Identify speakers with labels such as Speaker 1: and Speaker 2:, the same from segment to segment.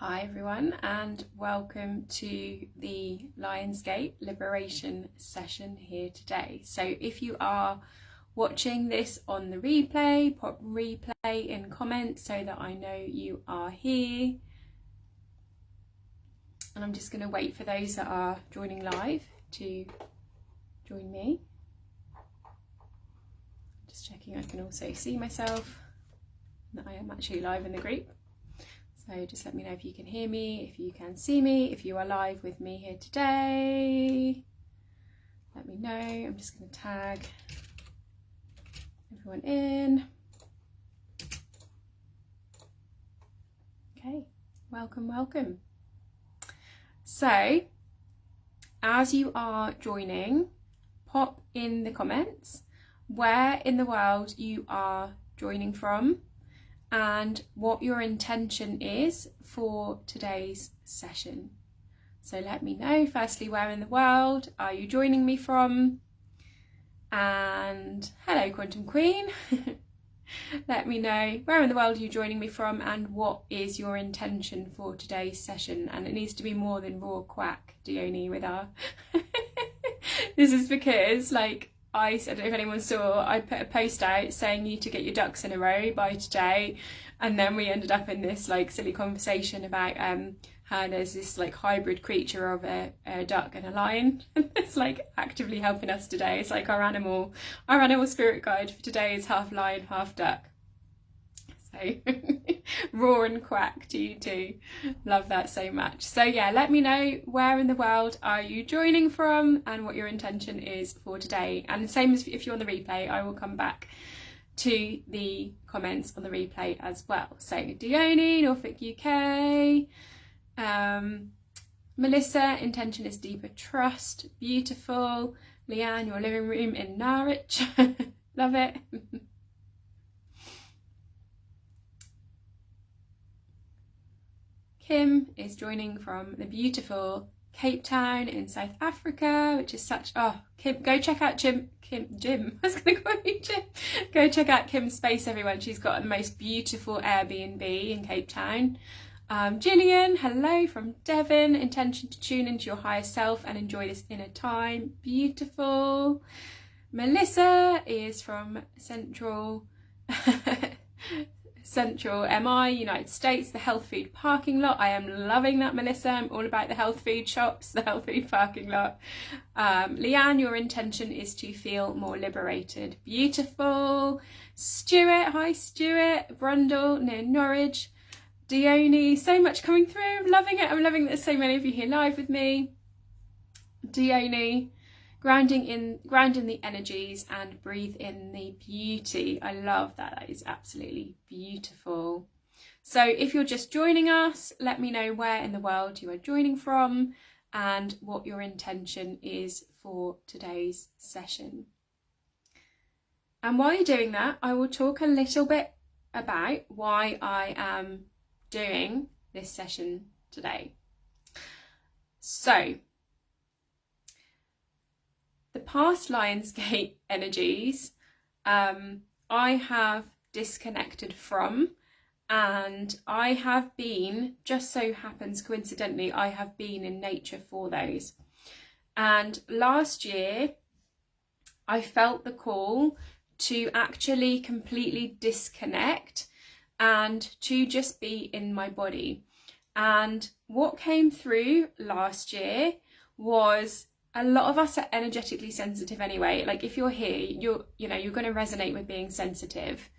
Speaker 1: Hi everyone, and welcome to the Lionsgate Liberation session here today. So if you are watching this on the replay, pop replay in comments so that I know you are here. And I'm just going to wait for those that are joining live to join me. Just checking I can also see myself, that I am actually live in the group. So just let me know if you can hear me, if you can see me, if you are live with me here today. Let me know. I'm just going to tag everyone in. Okay, welcome, welcome. So as you are joining, pop in the comments where in the world you are joining from and what your intention is for today's session. So let me know, firstly, where in the world are you joining me from? And hello, Quantum Queen. Let me know where in the world are you joining me from and what is your intention for today's session. And it needs to be more than raw quack, Dione, with our... This is because, I don't know if anyone saw, I put a post out saying you need to get your ducks in a row by today, and then we ended up in this silly conversation about how there's this hybrid creature of a duck and a lion. It's actively helping us today. It's our animal spirit guide for today is half lion, half duck. So roar and quack to you too. Love that so much. So yeah, let me know where in the world are you joining from and what your intention is for today. And the same as if you're on the replay, I will come back to the comments on the replay as well. So Dione, Norfolk, UK. Melissa, intention is deeper trust. Beautiful. Leanne, your living room in Norwich. Love it. Kim is joining from the beautiful Cape Town in South Africa, which is such... Oh, Kim, go check out Jim. I was going to call you Jim. Go check out Kim's space, everyone. She's got the most beautiful Airbnb in Cape Town. Gillian, hello from Devon. Intention to tune into your higher self and enjoy this inner time. Beautiful. Melissa is from Central MI, United States, the health food parking lot. I am loving that, Melissa. I'm all about the health food shops, the health food parking lot. Leanne, your intention is to feel more liberated. Beautiful. Stuart, hi Stuart. Brundle, near Norwich. Dione, so much coming through. I'm loving it. I'm loving that there's so many of you here live with me. Dione, grounding the energies and breathe in the beauty. I love that. That is absolutely beautiful. So if you're just joining us, let me know where in the world you are joining from and what your intention is for today's session. And while you're doing that, I will talk a little bit about why I am doing this session today. So the past Lionsgate energies I have disconnected from, and I have been, just so happens coincidentally, I have been in nature for those. And last year I felt the call to actually completely disconnect and to just be in my body. And what came through last year was a lot of us are energetically sensitive anyway. If you're here, you're going to resonate with being sensitive.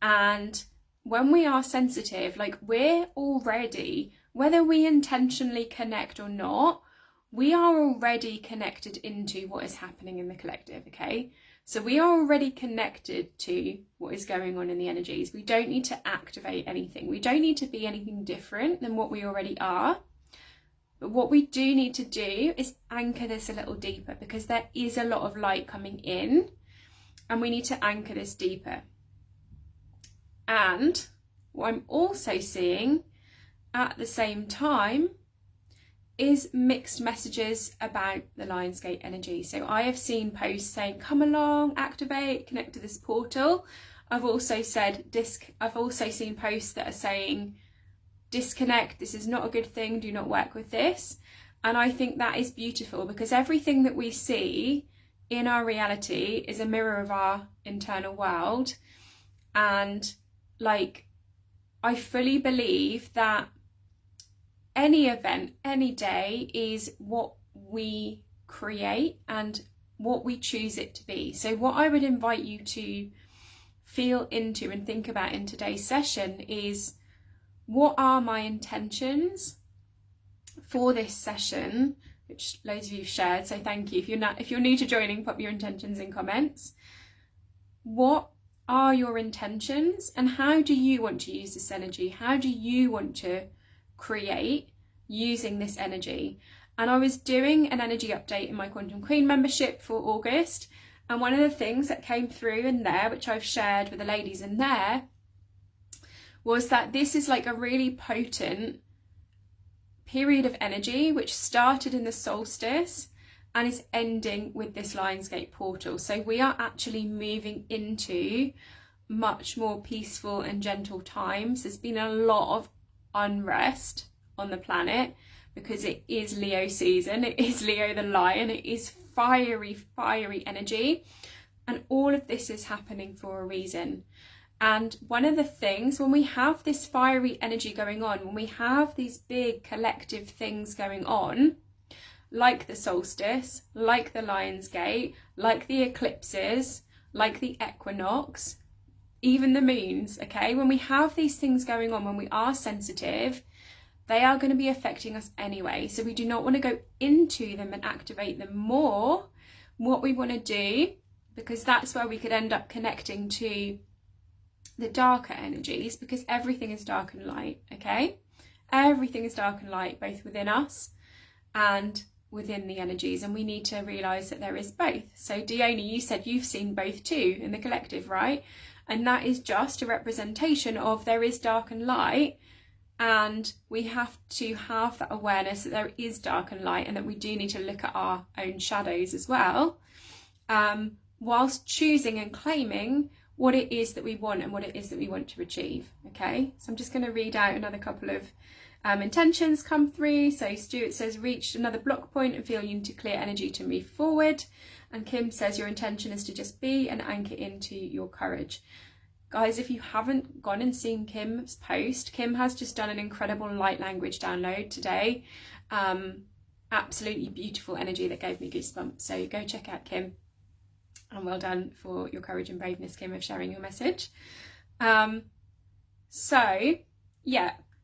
Speaker 1: And when we are sensitive, we're already, whether we intentionally connect or not, we are already connected into what is happening in the collective, okay? So we are already connected to what is going on in the energies. We don't need to activate anything. We don't need to be anything different than what we already are. But what we do need to do is anchor this a little deeper, because there is a lot of light coming in and we need to anchor this deeper. And what I'm also seeing at the same time is mixed messages about the Lionsgate energy. So I have seen posts saying, come along, activate, connect to this portal. I've also seen posts that are saying, disconnect, this is not a good thing, do not work with this. And I think that is beautiful, because everything that we see in our reality is a mirror of our internal world. And like, I fully believe that any event, any day is what we create and what we choose it to be. So what I would invite you to feel into and think about in today's session is, what are my intentions for this session, which loads of you shared, so thank you. If you're new to joining, pop your intentions in comments. What are your intentions, and how do you want to use this energy? How do you want to create using this energy? And I was doing an energy update in my Quantum Queen membership for August, and one of the things that came through in there, which I've shared with the ladies in there, was that this is like a really potent period of energy which started in the solstice and is ending with this Lionsgate portal. So we are actually moving into much more peaceful and gentle times. There's been a lot of unrest on the planet because it is Leo season, it is Leo the lion, it is fiery energy, and all of this is happening for a reason. And one of the things, when we have this fiery energy going on, when we have these big collective things going on, like the solstice, like the Lionsgate, like the eclipses, like the equinox, even the moons, okay? When we have these things going on, when we are sensitive, they are going to be affecting us anyway. So we do not want to go into them and activate them more. What we want to do, because that's where we could end up connecting to the darker energies, because everything is dark and light, okay? Everything is dark and light, both within us and within the energies, and we need to realise that there is both. So Diona, you said you've seen both too in the collective, right? And that is just a representation of there is dark and light, and we have to have that awareness that there is dark and light, and that we do need to look at our own shadows as well, whilst choosing and claiming what it is that we want and what it is that we want to achieve, okay? So I'm just going to read out another couple of intentions come through. So Stuart says, reached another block point and feel you need to clear energy to move forward. And Kim says, your intention is to just be and anchor into your courage. Guys, if you haven't gone and seen Kim's post, Kim has just done an incredible light language download today. Absolutely beautiful energy that gave me goosebumps. So go check out Kim. And well done for your courage and braveness, Kim, of sharing your message.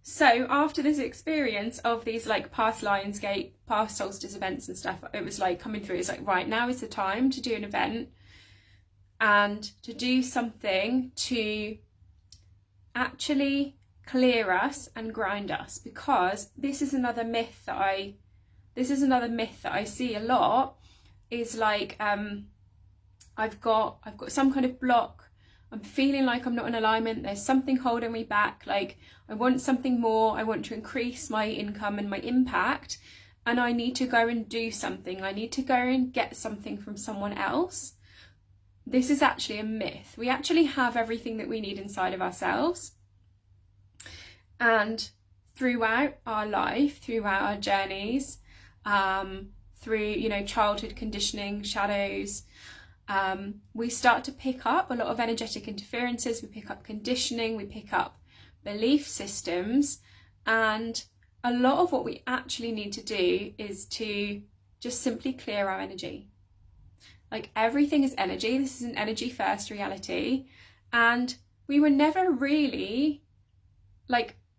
Speaker 1: So after this experience of these like past Lionsgate, past solstice events and stuff, it was like coming through. It's like, right, now is the time to do an event and to do something to actually clear us and ground us, because this is another myth that I see a lot, is like I've got some kind of block, I'm feeling like I'm not in alignment, there's something holding me back, like I want something more, I want to increase my income and my impact, and I need to go and do something, I need to go and get something from someone else. This is actually a myth. We actually have everything that we need inside of ourselves. And throughout our life, throughout our journeys, through, childhood conditioning, shadows, we start to pick up a lot of energetic interferences, we pick up conditioning, we pick up belief systems, and a lot of what we actually need to do is to just simply clear our energy. Like, everything is energy. This is an energy first reality, and we never really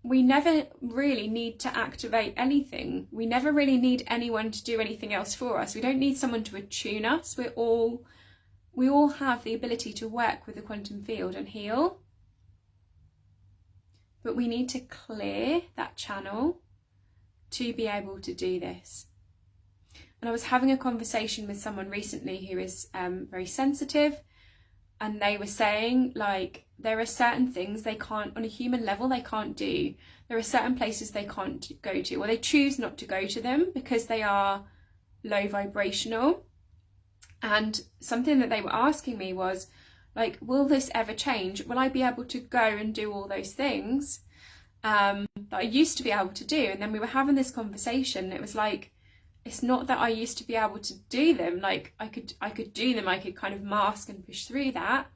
Speaker 1: need to activate anything. We never really need anyone to do anything else for us. We don't need someone to attune us. We all have the ability to work with the quantum field and heal, but we need to clear that channel to be able to do this. And I was having a conversation with someone recently who is very sensitive, and they were saying, like, there are certain things they can't, on a human level, they can't do. There are certain places they can't go to, or they choose not to go to them because they are low vibrational. And something that they were asking me was, like, will this ever change? Will I be able to go and do all those things? that I used to be able to do. And then we were having this conversation. It was like, it's not that I used to be able to do them. Like I could do them. I could kind of mask and push through that.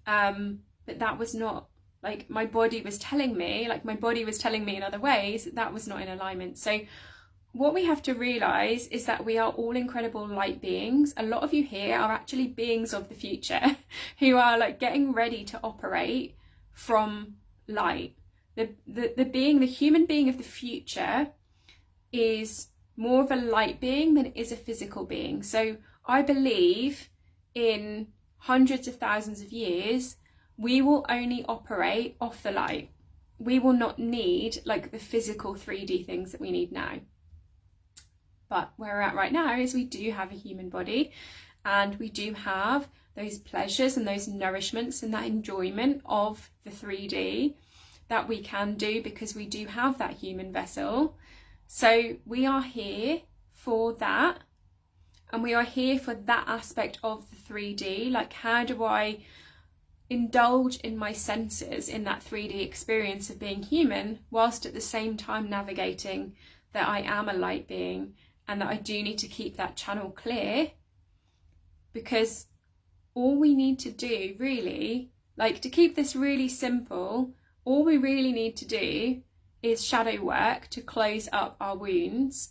Speaker 1: But that was not, like, my body was telling me in other ways that was not in alignment. So what we have to realize is that we are all incredible light beings. A lot of you here are actually beings of the future who are like getting ready to operate from light. The human being of the future is more of a light being than it is a physical being. So I believe in hundreds of thousands of years, we will only operate off the light. We will not need like the physical 3D things that we need now. But where we're at right now is we do have a human body, and we do have those pleasures and those nourishments and that enjoyment of the 3D that we can do because we do have that human vessel. So we are here for that, and we are here for that aspect of the 3D. Like, how do I indulge in my senses in that 3D experience of being human, whilst at the same time navigating that I am a light being and that I do need to keep that channel clear? Because all we need to do really, like, to keep this really simple, all we really need to do is shadow work to close up our wounds,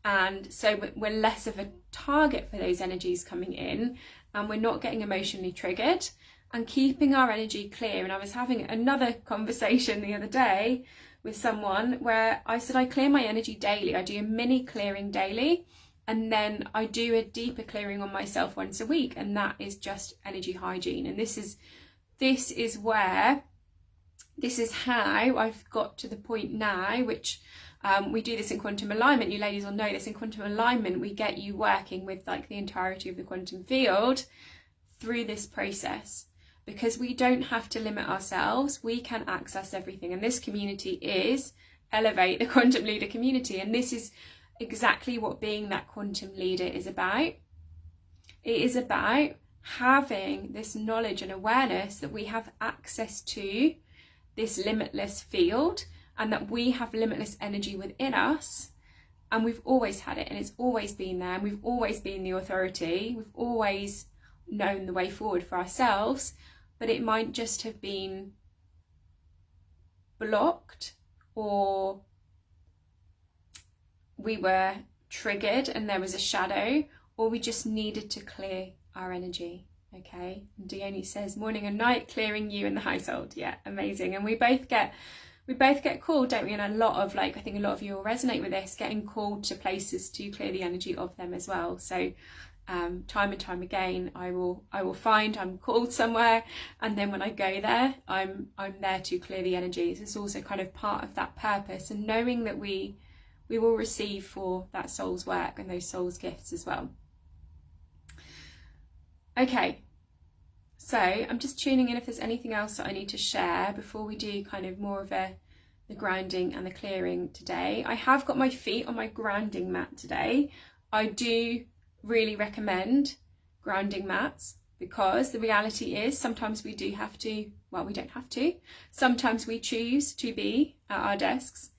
Speaker 1: and so we're less of a target for those energies coming in, and we're not getting emotionally triggered, and keeping our energy clear. And I was having another conversation the other day with someone where I said I clear my energy daily. I do a mini clearing daily, and then I do a deeper clearing on myself once a week, and that is just energy hygiene. And this is how I've got to the point now, which we do this in quantum alignment. You ladies will know this. In quantum alignment, we get you working with like the entirety of the quantum field through this process, because we don't have to limit ourselves. We can access everything. And this community is Elevate, the Quantum Leader community. And this is exactly what being that quantum leader is about. It is about having this knowledge and awareness that we have access to this limitless field, and that we have limitless energy within us, and we've always had it, and it's always been there, and we've always been the authority. We've always known the way forward for ourselves, but it might just have been blocked, or we were triggered and there was a shadow, or we just needed to clear our energy. Okay, and Dione says morning and night clearing you in the household. Yeah, amazing. And we both get called, don't we? And a lot of, like, I think a lot of you will resonate with this, getting called to places to clear the energy of them as well. So time and time again, I will find I'm called somewhere, and then when I go there, I'm there to clear the energies. It's also kind of part of that purpose, and knowing that we will receive for that soul's work and those soul's gifts as well. Okay, so I'm just tuning in if there's anything else that I need to share before we do kind of more of the grounding and the clearing today. I have got my feet on my grounding mat today. I do really recommend grounding mats, because the reality is sometimes we do have to, well, we don't have to, sometimes we choose to be at our desks.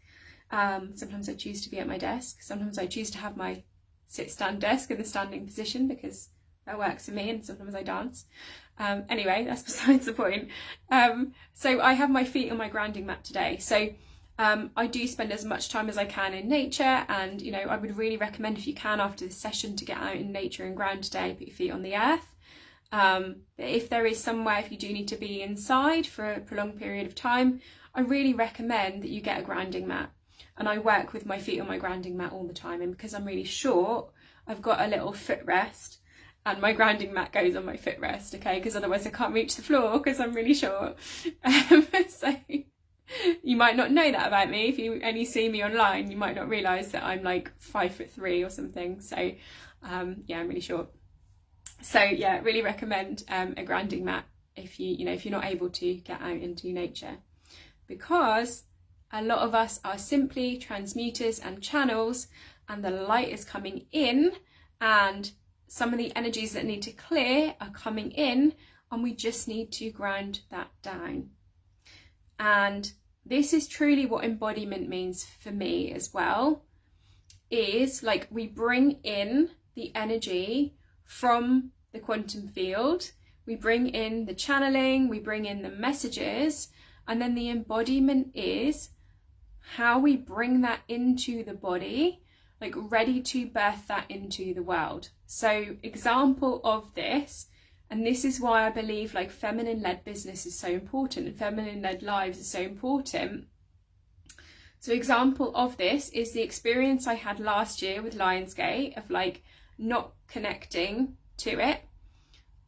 Speaker 1: Sometimes I choose to be at my desk. Sometimes I choose to have my sit-stand desk in the standing position because that works for me, and sometimes I dance. Anyway, that's besides the point. So I have my feet on my grounding mat today. So I do spend as much time as I can in nature, and you know, I would really recommend, if you can after this session, to get out in nature and ground today, put your feet on the earth. If there is somewhere, if you do need to be inside for a prolonged period of time, I really recommend that you get a grounding mat. And I work with my feet on my grounding mat all the time, and because I'm really short, I've got a little footrest, and my grounding mat goes on my footrest, okay, because otherwise I can't reach the floor because I'm really short. So you might not know that about me. If you only see me online, you might not realise that I'm like 5'3" or something. So yeah, I'm really short. So yeah, really recommend a grounding mat if you're not able to get out into nature, because a lot of us are simply transmuters and channels, and the light is coming in, and some of the energies that need to clear are coming in, and we just need to ground that down. And this is truly what embodiment means for me as well, is like we bring in the energy from the quantum field, we bring in the channeling, we bring in the messages, and then the embodiment is how we bring that into the body, like ready to birth that into the world. So example of this, and this is why I believe like feminine-led business is so important and feminine-led lives is so important. So example of this is the experience I had last year with Lionsgate of like not connecting to it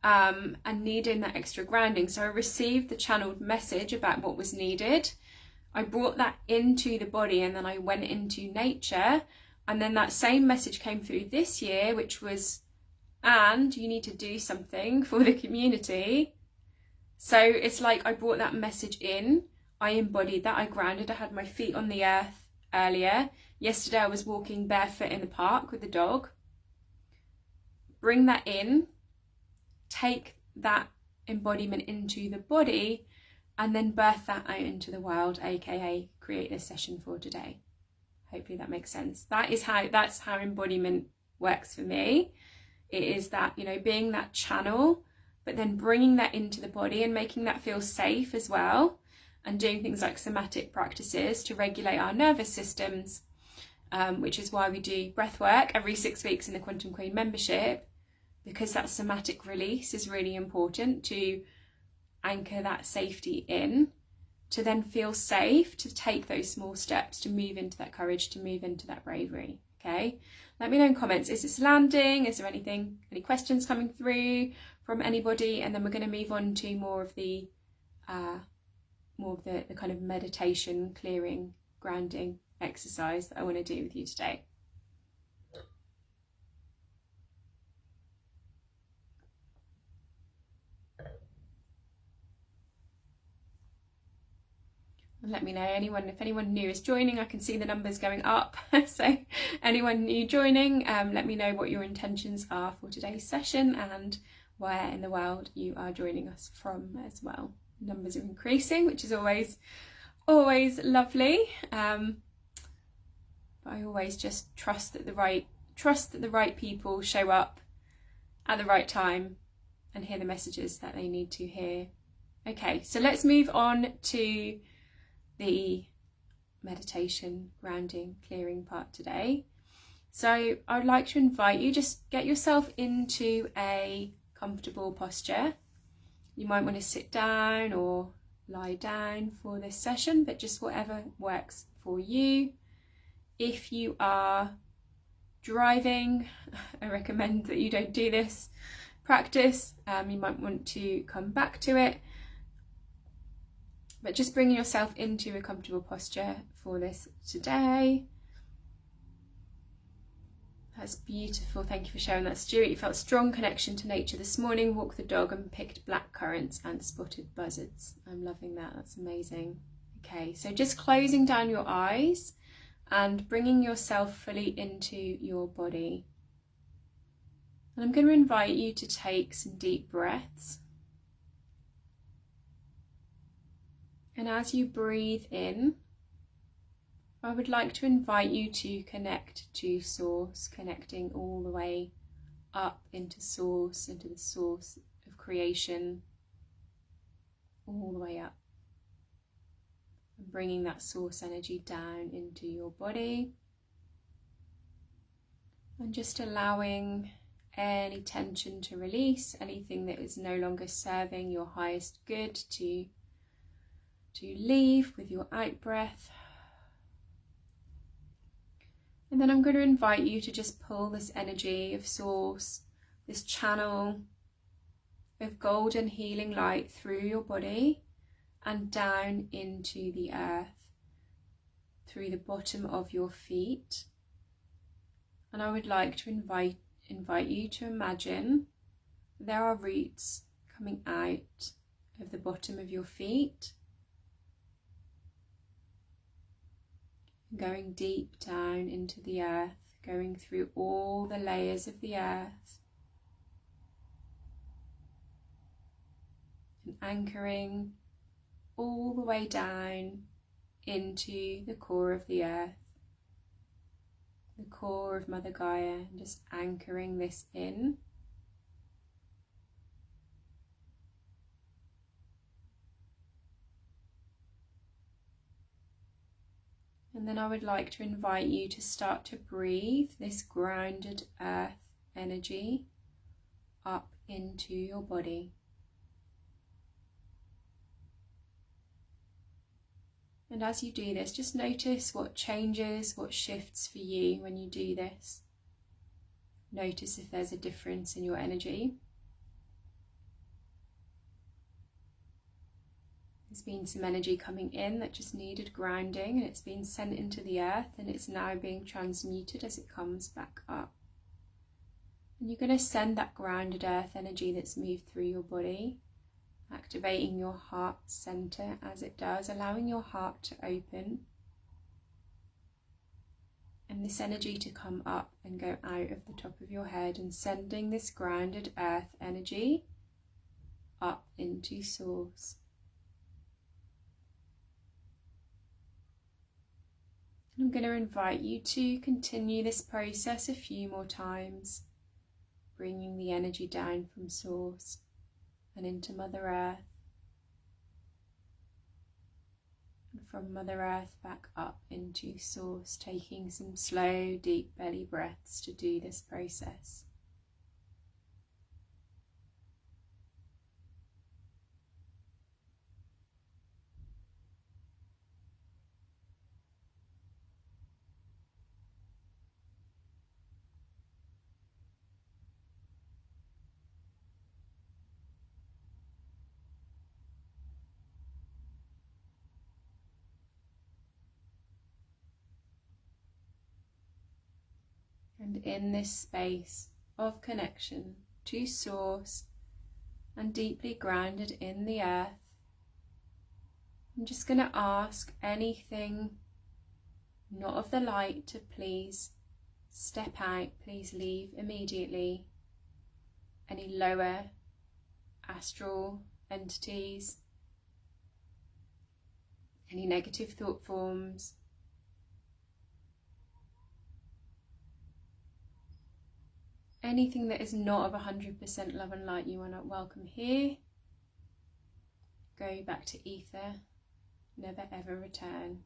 Speaker 1: and needing that extra grounding. So I received the channeled message about what was needed. I brought that into the body and then I went into nature, and then that same message came through this year, which was, and you need to do something for the community. So it's like I brought that message in, I embodied that, I grounded, I had my feet on the earth earlier. Yesterday I was walking barefoot in the park with the dog. Bring that in, take that embodiment into the body, and then birth that out into the world, aka create this session for today. Hopefully that makes sense. That's how embodiment works for me. It is that, you know, being that channel, but then bringing that into the body and making that feel safe as well, and doing things like somatic practices to regulate our nervous systems, which is why we do breath work every 6 weeks in the Quantum Queen membership, because that somatic release is really important to anchor that safety in, to then feel safe to take those small steps, to move into that courage, to move into that bravery. Okay, let me know in comments, is this landing? Is there any questions coming through from anybody? And then we're going to move on to more of the kind of meditation, clearing, grounding exercise that I want to do with you today. Let me know if anyone new is joining. I can see the numbers going up. So anyone new joining, let me know what your intentions are for today's session and where in the world you are joining us from as well. Numbers are increasing, which is always lovely. But I always just trust that the right people show up at the right time and hear the messages that they need to hear. Okay, so let's move on to the meditation, grounding, clearing part today. So I would like to invite you, just get yourself into a comfortable posture. You might want to sit down or lie down for this session, but just whatever works for you. If you are driving, I recommend that you don't do this practice. You might want to come back to it. But just bringing yourself into a comfortable posture for this today. That's beautiful. Thank you for sharing that, Stuart. You felt strong connection to nature this morning, walked the dog and picked black currants and spotted buzzards. I'm loving that. That's amazing. Okay, so just closing down your eyes and bringing yourself fully into your body. And I'm going to invite you to take some deep breaths. And as you breathe in, I would like to invite you to connect to Source, connecting all the way up into Source, into the source of creation, all the way up. And bringing that Source energy down into your body. And just allowing any tension to release, anything that is no longer serving your highest good to leave with your out breath. And then I'm going to invite you to just pull this energy of Source, this channel of golden healing light through your body and down into the earth, through the bottom of your feet. And I would like to invite you to imagine there are roots coming out of the bottom of your feet, going deep down into the earth, going through all the layers of the earth and anchoring all the way down into the core of the earth, the core of Mother Gaia, and just anchoring this in. And then I would like to invite you to start to breathe this grounded earth energy up into your body. And as you do this, just notice what changes, what shifts for you when you do this. Notice if there's a difference in your energy. There's been some energy coming in that just needed grounding, and it's been sent into the earth, and it's now being transmuted as it comes back up. And you're going to send that grounded earth energy that's moved through your body, activating your heart center as it does, allowing your heart to open, and this energy to come up and go out of the top of your head, and sending this grounded earth energy up into Source. I'm going to invite you to continue this process a few more times, bringing the energy down from Source and into Mother Earth, and from Mother Earth back up into Source, taking some slow, deep belly breaths to do this process. And in this space of connection to Source and deeply grounded in the earth, I'm just going to ask anything not of the light to please step out, please leave immediately. Any lower astral entities, any negative thought forms, anything that is not of 100% love and light, you are not welcome here. Go back to ether, never ever return.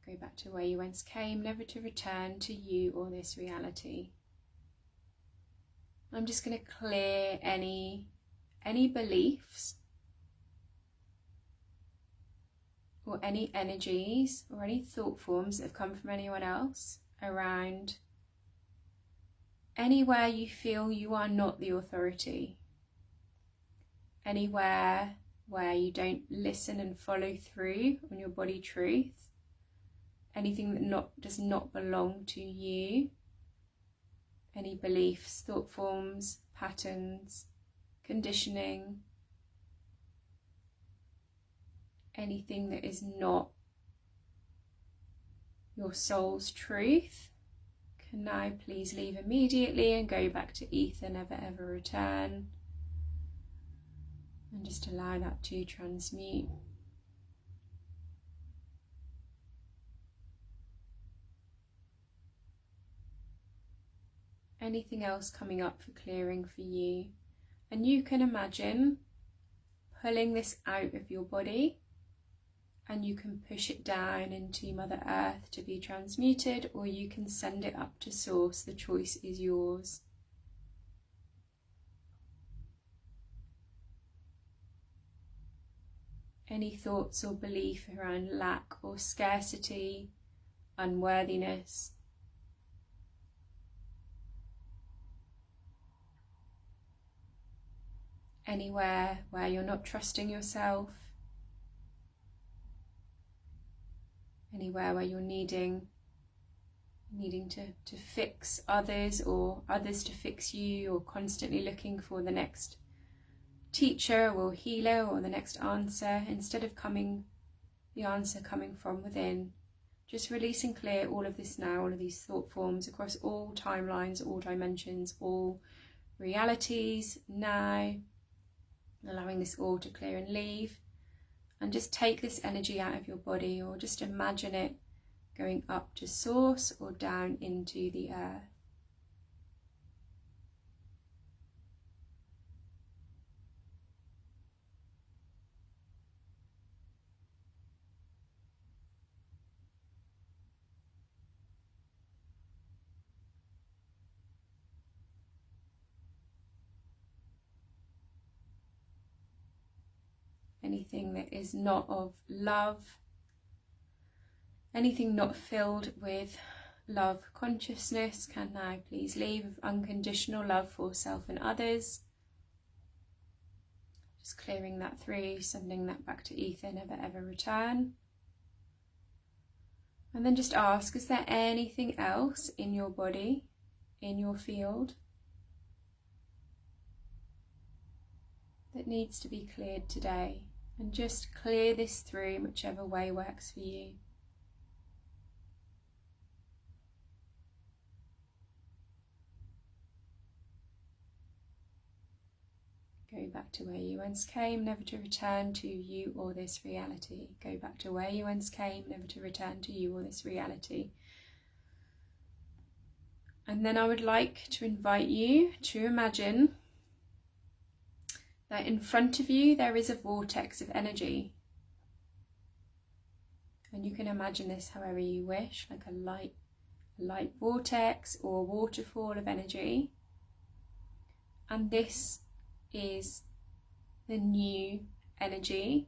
Speaker 1: Go back to where you once came, never to return to you or this reality. I'm just going to clear any beliefs or any energies or any thought forms that have come from anyone else around anywhere you feel you are not the authority, anywhere where you don't listen and follow through on your body truth, anything that does not belong to you, any beliefs, thought forms, patterns, conditioning, anything that is not your soul's truth, can now please leave immediately and go back to ether, never ever return. And just allow that to transmute. Anything else coming up for clearing for you? And you can imagine pulling this out of your body, and you can push it down into Mother Earth to be transmuted, or you can send it up to Source. The choice is yours. Any thoughts or belief around lack or scarcity, unworthiness, anywhere where you're not trusting yourself, anywhere where you're needing to fix others or others to fix you, or constantly looking for the next teacher or healer or the next answer, instead of the answer coming from within. Just release and clear all of this now, all of these thought forms across all timelines, all dimensions, all realities now, allowing this all to clear and leave, And just take this energy out of your body, or just imagine it going up to source or down into the earth. Anything that is not of love, anything not filled with love consciousness can now please leave, with unconditional love for self and others. Just clearing that through, sending that back to ether, never ever return. And then just ask, is there anything else in your body, in your field, that needs to be cleared today? And just clear this through in whichever way works for you. Go back to where you once came, never to return to you or this reality. Go back to where you once came, never to return to you or this reality. And then I would like to invite you to imagine that in front of you there is a vortex of energy. And you can imagine this however you wish, like a light vortex or a waterfall of energy. And this is the new energy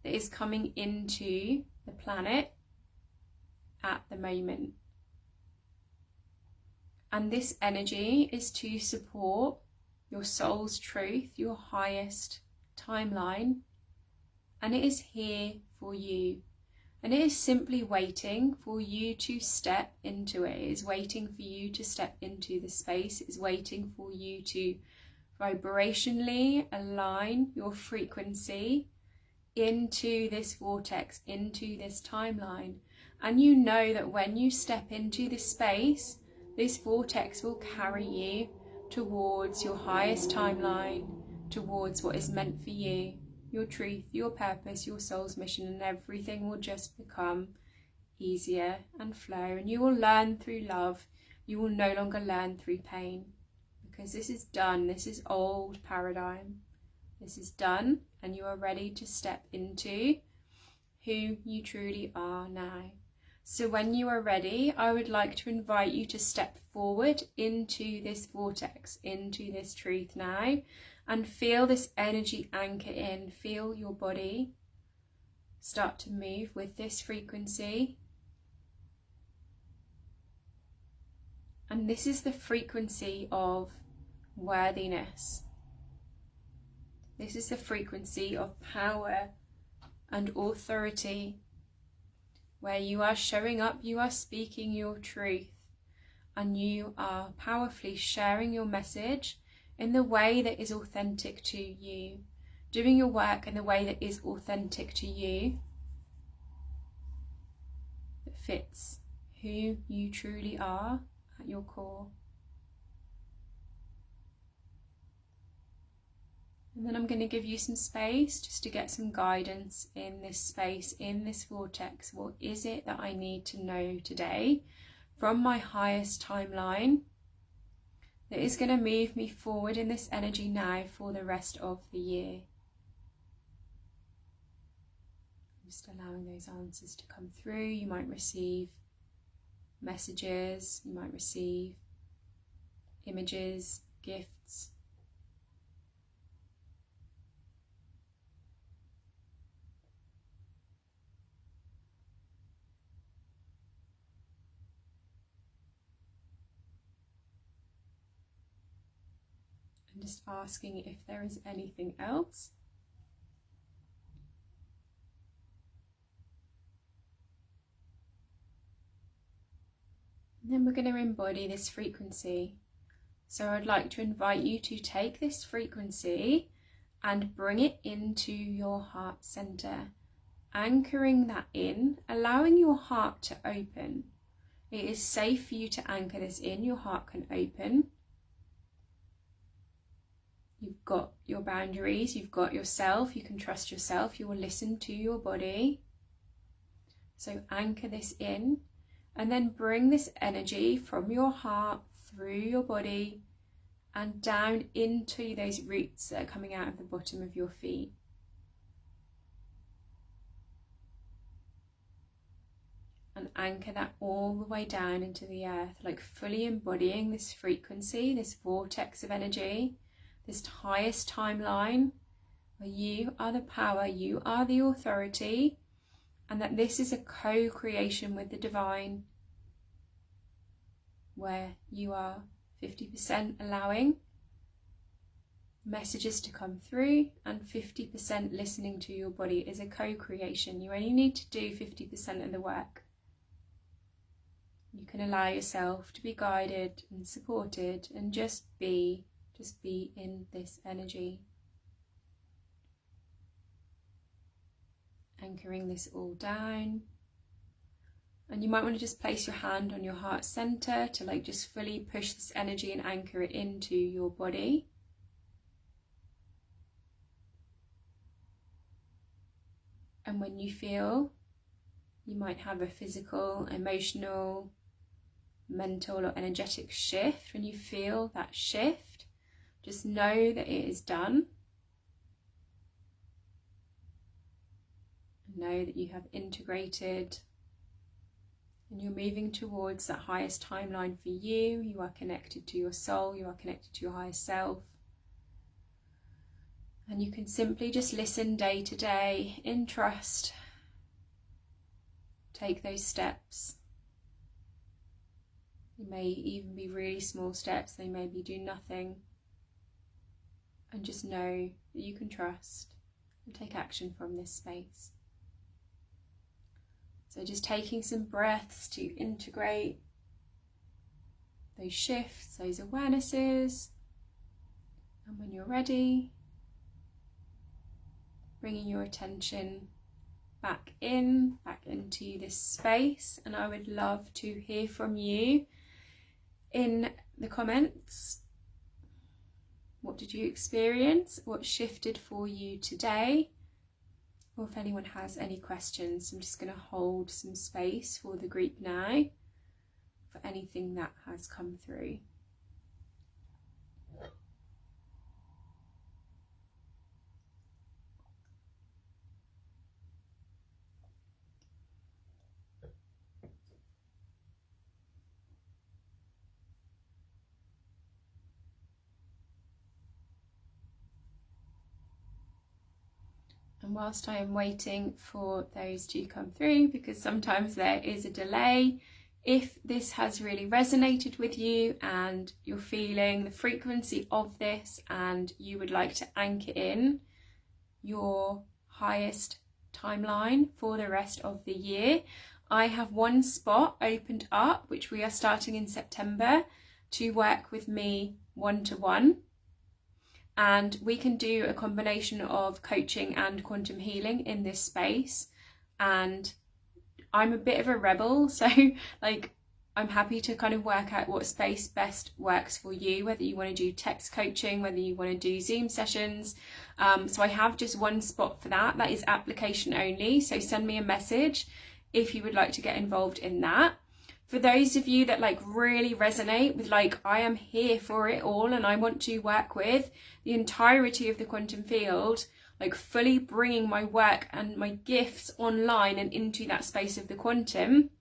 Speaker 1: that is coming into the planet at the moment. And this energy is to support your soul's truth, your highest timeline, and it is here for you. And it is simply waiting for you to step into it. It is waiting for you to step into the space. It is waiting for you to vibrationally align your frequency into this vortex, into this timeline. And you know that when you step into this space, this vortex will carry you towards your highest timeline, towards what is meant for you, your truth, your purpose, your soul's mission, and everything will just become easier and flow. And you will learn through love. You will no longer learn through pain, because this is done. This is old paradigm. This is done, and you are ready to step into who you truly are now. So when you are ready, I would like to invite you to step forward into this vortex, into this truth now, and feel this energy anchor in. Feel your body start to move with this frequency. And this is the frequency of worthiness. This is the frequency of power and authority, where you are showing up, you are speaking your truth, and you are powerfully sharing your message in the way that is authentic to you, doing your work in the way that is authentic to you, that fits who you truly are at your core. And then I'm going to give you some space just to get some guidance in this space, in this vortex. What is it that I need to know today from my highest timeline that is going to move me forward in this energy now for the rest of the year? Just allowing those answers to come through. You might receive messages, you might receive images, gifts. And just asking if there is anything else. And then we're going to embody this frequency. So I'd like to invite you to take this frequency and bring it into your heart center, anchoring that in, allowing your heart to open. It is safe for you to anchor this in. Your heart can open. You've got your boundaries, you've got yourself, you can trust yourself, you will listen to your body. So anchor this in, and then bring this energy from your heart through your body and down into those roots that are coming out of the bottom of your feet. And anchor that all the way down into the earth, like fully embodying this frequency, this vortex of energy, this highest timeline where you are the power, you are the authority, and that this is a co-creation with the divine, where you are 50% allowing messages to come through and 50% listening to your body. Is a co-creation. You only need to do 50% of the work. You can allow yourself to be guided and supported and just be in this energy. Anchoring this all down. And you might want to just place your hand on your heart center to like just fully push this energy and anchor it into your body. And when you feel, you might have a physical, emotional, mental or energetic shift. When you feel that shift, just know that it is done. Know that you have integrated and you're moving towards that highest timeline for you. You are connected to your soul, you are connected to your higher self. And you can simply just listen day to day in trust. Take those steps. They may even be really small steps, they may be do nothing. And just know that you can trust and take action from this space. So just taking some breaths to integrate those shifts, those awarenesses. And when you're ready, bringing your attention back into this space. And I would love to hear from you in the comments. What did you experience? What shifted for you today? Or if anyone has any questions, I'm just going to hold some space for the group now for anything that has come through. And whilst I am waiting for those to come through, because sometimes there is a delay, if this has really resonated with you and you're feeling the frequency of this and you would like to anchor in your highest timeline for the rest of the year, I have one spot opened up, which we are starting in September, to work with me one-to-one. And we can do a combination of coaching and quantum healing in this space. And I'm a bit of a rebel, so like I'm happy to kind of work out what space best works for you, whether you want to do text coaching, whether you want to do Zoom sessions. So I have just one spot for that. That is application only. So send me a message if you would like to get involved in that. For those of you that like really resonate with like, I am here for it all and I want to work with the entirety of the quantum field, like fully bringing my work and my gifts online and into that space of the quantum,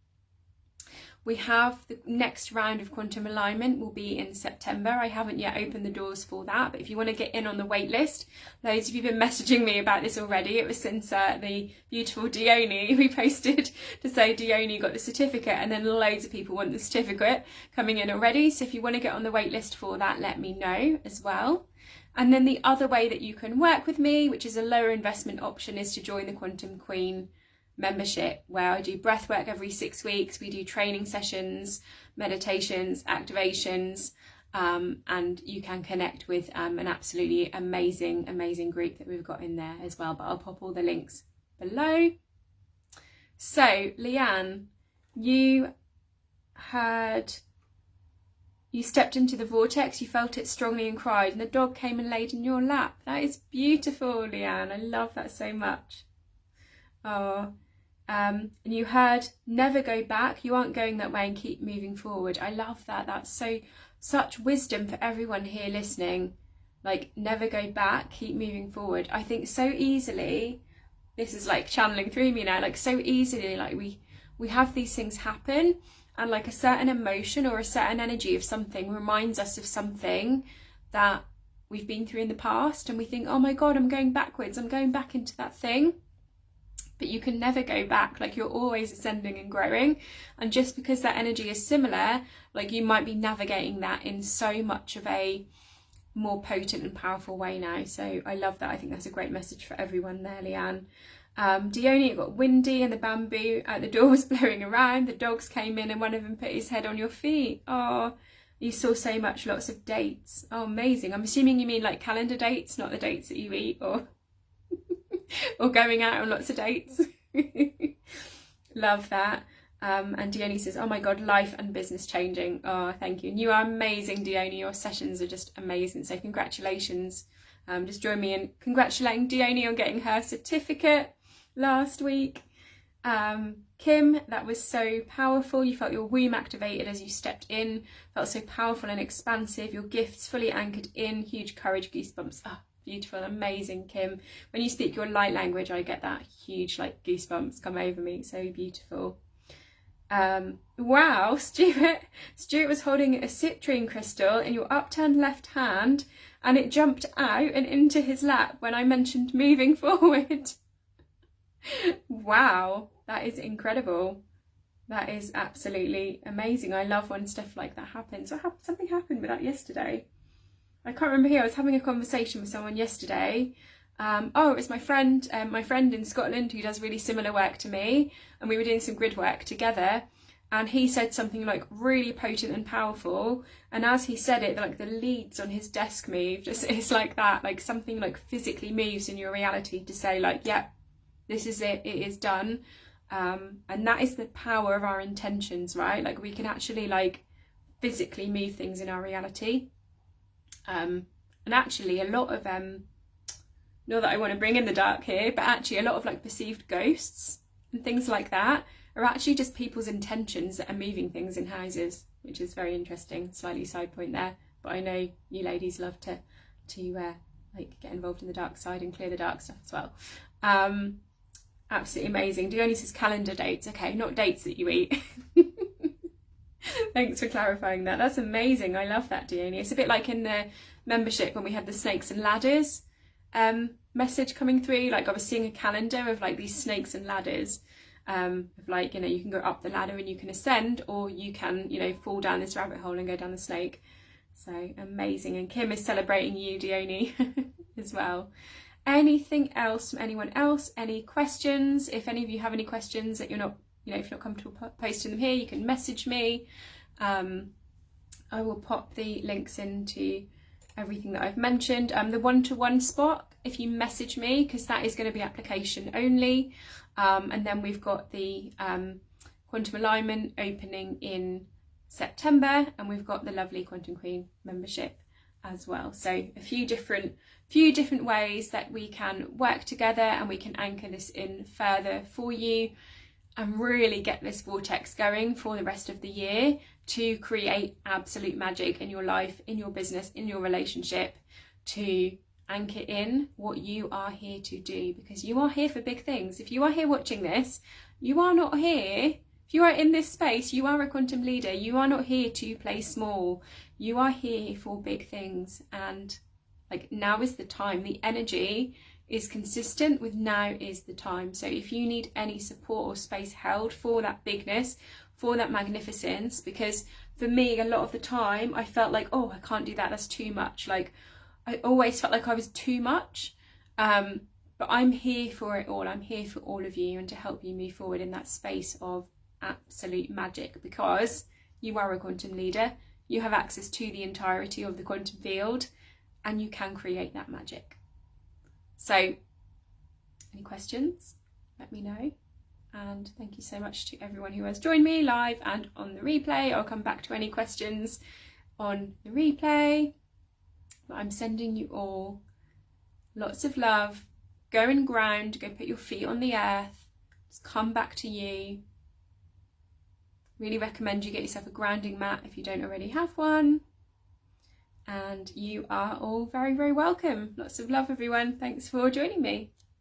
Speaker 1: we have the next round of quantum alignment will be in September. I haven't yet opened the doors for that, but if you want to get in on the wait list, loads of you have been messaging me about this already. It was since the beautiful Dione we posted to say Dione got the certificate, and then loads of people want the certificate coming in already. So if you want to get on the wait list for that, let me know as well. And then the other way that you can work with me, which is a lower investment option, is to join the Quantum Queen membership, where I do breath work every 6 weeks. We do training sessions, meditations, activations, and you can connect with an absolutely amazing group that we've got in there as well, but I'll pop all the links below. So Leanne, you You stepped into the vortex, you felt it strongly and cried, and the dog came and laid in your lap. That is beautiful, Leanne. I love that so much. Oh, and you heard never go back. You aren't going that way and keep moving forward. I love that. That's such wisdom for everyone here listening. Like, never go back, keep moving forward. I think so easily, this is like channeling through me now, like so easily, like we have these things happen, and like a certain emotion or a certain energy of something reminds us of something that we've been through in the past, and we think, oh my God, I'm going backwards, I'm going back into that thing. But you can never go back. Like, you're always ascending and growing, and just because that energy is similar, like you might be navigating that in so much of a more potent and powerful way now. So I love that. I think that's a great message for everyone there, Leanne. Dione, it got windy and the bamboo at the door was blowing around. The dogs came in and one of them put his head on your feet. Oh, you saw so much, lots of dates. Oh, amazing. I'm assuming you mean like calendar dates, not the dates that you eat, or or going out on lots of dates. Love that. And Dione says, oh my God, life and business changing. Oh, thank you. And you are amazing, Dione. Your sessions are just amazing. So congratulations. Just join me in congratulating Dione on getting her certificate last week. Kim, that was so powerful. You felt your womb activated as you stepped in. Felt so powerful and expansive. Your gifts fully anchored in. Huge courage, goosebumps. Oh, beautiful, amazing, Kim. When you speak your light language, I get that huge like goosebumps come over me. So beautiful. Wow, Stuart was holding a citrine crystal in your upturned left hand, and it jumped out and into his lap when I mentioned moving forward. Wow, that is incredible. That is absolutely amazing. I love when stuff like that happens. Something happened with that yesterday. I can't remember who. I was having a conversation with someone yesterday. Oh, it was my friend in Scotland who does really similar work to me, and we were doing some grid work together, and he said something like really potent and powerful, and as he said it, like the leads on his desk moved. It's like that, like something like physically moves in your reality to say like, yeah, this is it, it is done. And that is the power of our intentions, right? Like we can actually like physically move things in our reality. And actually a lot of not that I want to bring in the dark here, but actually a lot of like perceived ghosts and things like that are actually just people's intentions that are moving things in houses, which is very interesting. Slightly side point there, but I know you ladies love to like get involved in the dark side and clear the dark stuff as well. Absolutely amazing. Dione says calendar dates. Okay, not dates that you eat. Thanks for clarifying that. That's amazing. I love that, Dione. It's a bit like in the membership when we had the snakes and ladders message coming through. Like I was seeing a calendar of like these snakes and ladders, of like, you know, you can go up the ladder and you can ascend, or you can, you know, fall down this rabbit hole and go down the snake. So amazing. And Kim is celebrating you, Dione, as well. Anything else from anyone else? Any questions? If any of you have any questions that you're not, you know, if you're not comfortable posting them here, you can message me. I will pop the links into everything that I've mentioned. The one-to-one spot, if you message me, because that is going to be application only. And then we've got the Quantum Alignment opening in September, and we've got the lovely Quantum Queen membership as well. So a few different ways that we can work together, and we can anchor this in further for you and really get this vortex going for the rest of the year to create absolute magic in your life, in your business, in your relationship, to anchor in what you are here to do, because you are here for big things. If you are here watching this, you are not here. If you are in this space, you are a quantum leader. You are not here to play small. You are here for big things. And like, now is the time. The energy is consistent with now is the time. So if you need any support or space held for that bigness, for that magnificence, because for me, a lot of the time I felt like, oh, I can't do that, that's too much. Like I always felt like I was too much. But I'm here for it all. I'm here for all of you and to help you move forward in that space of absolute magic, because you are a quantum leader. You have access to the entirety of the quantum field, and you can create that magic. So any questions, let me know. And thank you so much to everyone who has joined me live and on the replay. I'll come back to any questions on the replay. But I'm sending you all lots of love. Go and ground, go put your feet on the earth, just come back to you. Really recommend you get yourself a grounding mat if you don't already have one. And you are all very, very welcome. Lots of love, everyone. Thanks for joining me.